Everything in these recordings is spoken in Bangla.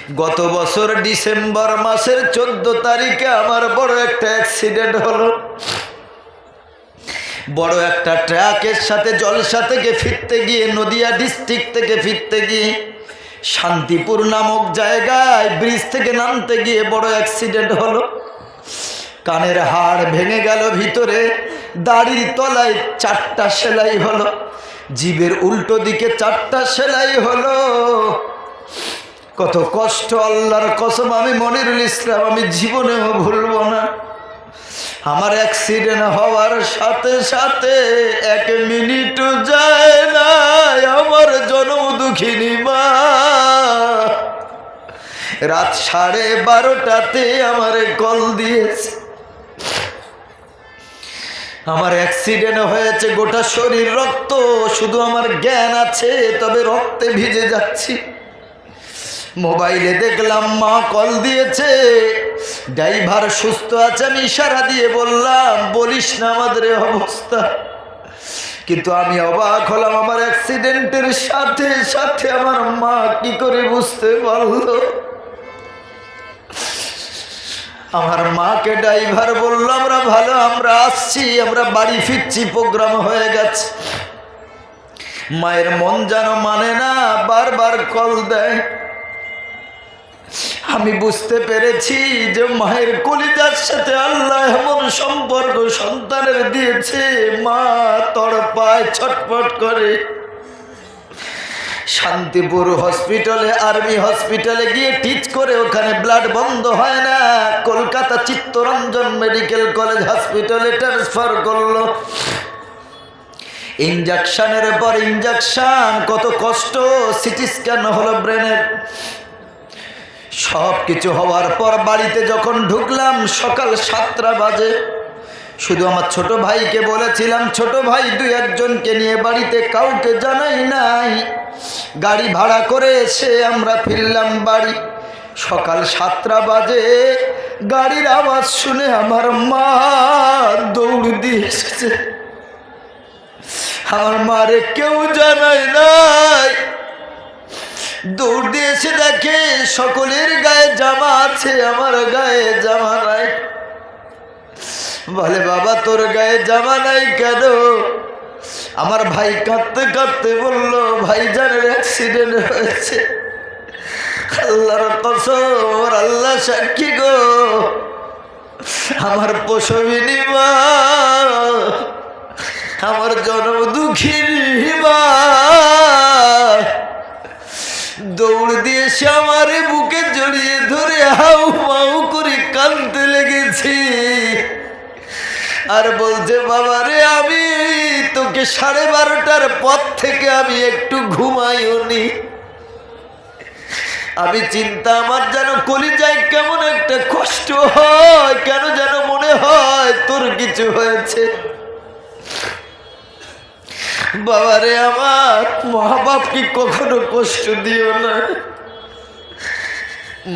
গত বছর ডিসেম্বর মাসের 14 তারিখে আমার বড় একটা অ্যাক্সিডেন্ট হলো। বড় একটা ট্রাকের সাথে জলসা থেকে ফিরতে গিয়ে, নদিয়া ডিস্ট্রিক্ট থেকে ফিরতে গিয়ে শান্তিপুর নামক জায়গায় ব্রিজ থেকে নামতে গিয়ে বড় অ্যাক্সিডেন্ট হলো। কানের হাড় ভেঙে গেল ভিতরে, দাড়ির তলায় 4টা সেলাই হলো, জিভের উল্টো দিকে 4টা সেলাই হলো। কত কষ্ট, আল্লাহর কসম আমি মনিরুল ইসলাম আমি জীবনেও ভুলবো না। আমার অ্যাক্সিডেন্ট হওয়ার সাথে সাথে 1 মিনিটও যায় না, আমার জনম দুঃখিনী মা রাত 12:30টাতে আমার কল দিয়েছে। আমার অ্যাক্সিডেন্ট হয়েছে, গোটা শরীর রক্ত, শুধু আমার জ্ঞান আছে, তবে রক্তে ভিজে যাচ্ছি। মোবাইলে দেখলাম মা কল দিয়েছে, ড্রাইভার সুস্থ আছে। আমি ইশারা দিয়ে বললাম, বলিস না আমাদের অবস্থা। কিন্তু আমি অবাক হলাম, আমার অ্যাক্সিডেন্টের সাথে সাথে আমার মা কি করে বুঝতে পারলো। আমার মাকে ড্রাইভার বলল, আমরা ভালো, আমরা আসছি, আমরা বাড়ি ফিরছি, প্রোগ্রাম হয়ে গেছে। মায়ের মন যেন মানে না, বারবার কল দেয়। আমি বুঝতে পেরেছি যে মায়ের কলিজার সাথে আল্লাহ এমন সম্পর্ক সন্তানের দিয়েছে, মা তড়পায়, ছটফট করে। শান্তিপুর হসপিটালে, আর্মি হসপিটালে গিয়ে টিচ করে, ওখানে ব্লাড বন্ধ হয় না, কলকাতা চিত্তরঞ্জন মেডিকেল কলেজ হসপিটালে ট্রান্সফার করলো। ইঞ্জেকশনের পর ইঞ্জেকশন, কত কষ্ট। সিটি স্ক্যান হলো ব্রেনের। সব কিছু হওয়ার পর বাড়িতে যখন ঢুকলাম সকাল 7টা বাজে। শুধু আমার ছোট ভাইকে বলেছিলাম, ছোট ভাই 2-1 জনকে নিয়ে বাড়িতে, কাউকে জানাই নাই। গাড়ি ভাড়া করে এসে আমরা ফিরলাম বাড়ি। সকাল 7টা বাজে গাড়ির আওয়াজ শুনে আমার মা দৌড় দিয়ে এসেছে। আমার মারে কেউ জানাই নাই, দৌড় দিয়ে এসে দেখে সকলের গায়ে জামা আছে, আমার গায়ে জামা নাই। বলে, বাবা তোর গায়ে জামা নাই কেন? আমার ভাই কাঁদতে কাঁদতে বলল, ভাইজানের অ্যাক্সিডেন্ট হয়েছে। আল্লাহর কসম, আল্লাহ সাক্ষী গো, আমার প্রসবিনী মা, আমার জনম দুঃখিনী মা দৌড় দিয়ে এসে আমার বুকে জড়িয়ে ধরে হাউ মাউ করে কাঁদতে লেগেছি। আর বলছে, বাবা রে, আমি তোকে 12:30টার পর থেকে আমি একটু ঘুমাইওনি। আমি চিন্তা, আমার যেন কলিজায় কেমন একটা কষ্ট হয়, কেন যেন মনে হয় তোর কিছু হয়েছে। বাবারে আমার, মা বাপকে কখনো কষ্ট দিও না।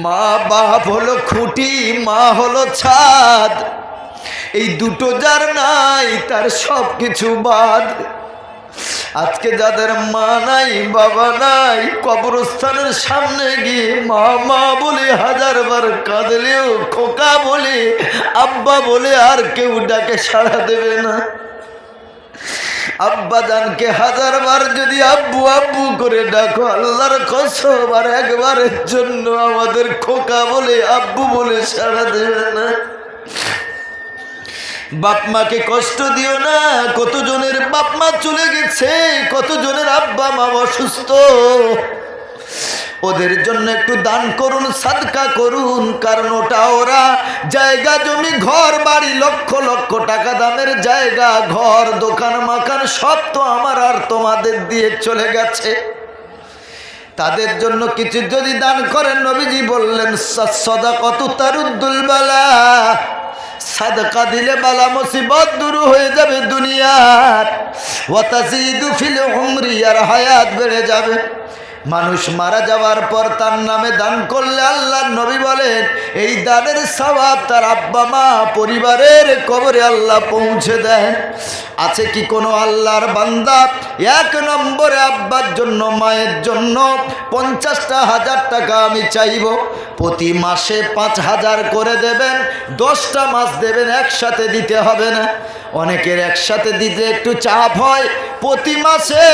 মা বাপ হলো খুঁটি, মা হলো ছাদ, এই দুটো যার নাই তার সব কিছু বাদ। আজকে যাদের মা নাই, বাবা নাই, কবরস্থানের সামনে গিয়ে মা মা বলে 1000বার কাঁদলেও, খোকা বলে, আব্বা বলে আর কেউ ডাকে সাড়া দেবে না। আব্বা জানকে 1000বার যদি আব্বু আব্বু করে ডাকো, আল্লাহর কসম আর একবারের জন্য আমাদের খোকা বলে, আব্বু বলে সাড়া দেবে না। বাপ মাকে কষ্ট দিও না। কতজনের বাপ মা চলে গেছে, কতজনের আব্বা মা অসুস্থ, ওদের জন্য একটু দান করুন, সাদকা করুন। কারণ ওরা জায়গা জমি ঘর বাড়ি, লক্ষ লক্ষ টাকা দামের জায়গা, ঘর, দোকান মাকান সব তো আমার আর তোমাদের দিয়ে চলে গেছে। তাদের জন্য কিছু যদি দান করেন, নবীজি বললেন, সাদাকাতু তারুদ্দুল বালা, সাদকা দিলে বালা মুসিবত দূর হয়ে যাবে দুনিয়ার। ওয়া তাজিদু ফিল উমরি, আর হায়াত বেড়ে যাবে। মানুষ মারা যাওয়ার পর তার নামে দান করলে আল্লাহর নবী বলেন এই দানের সওয়াব তার আব্বা মা পরিবারের কবরে আল্লাহ পৌঁছে দেন। আছে কি কোনো আল্লাহর বান্দা এক নম্বরে আব্বার জন্য মায়ের জন্য 50,000 টাকা আমি চাইব, প্রতি মাসে 5,000 করে দেবেন, 10টা মাস দেবেন, একসাথে দিতে হবে না। অনেকের একসাথে দিতে একটু চাপ হয়, প্রতি মাসে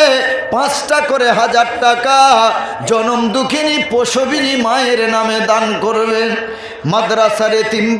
5টা করে 1000 টাকা জনম দুঃখিনী প্রসবিনী মায়ের নামে দান করবেন। মাদ্রাসার এতিম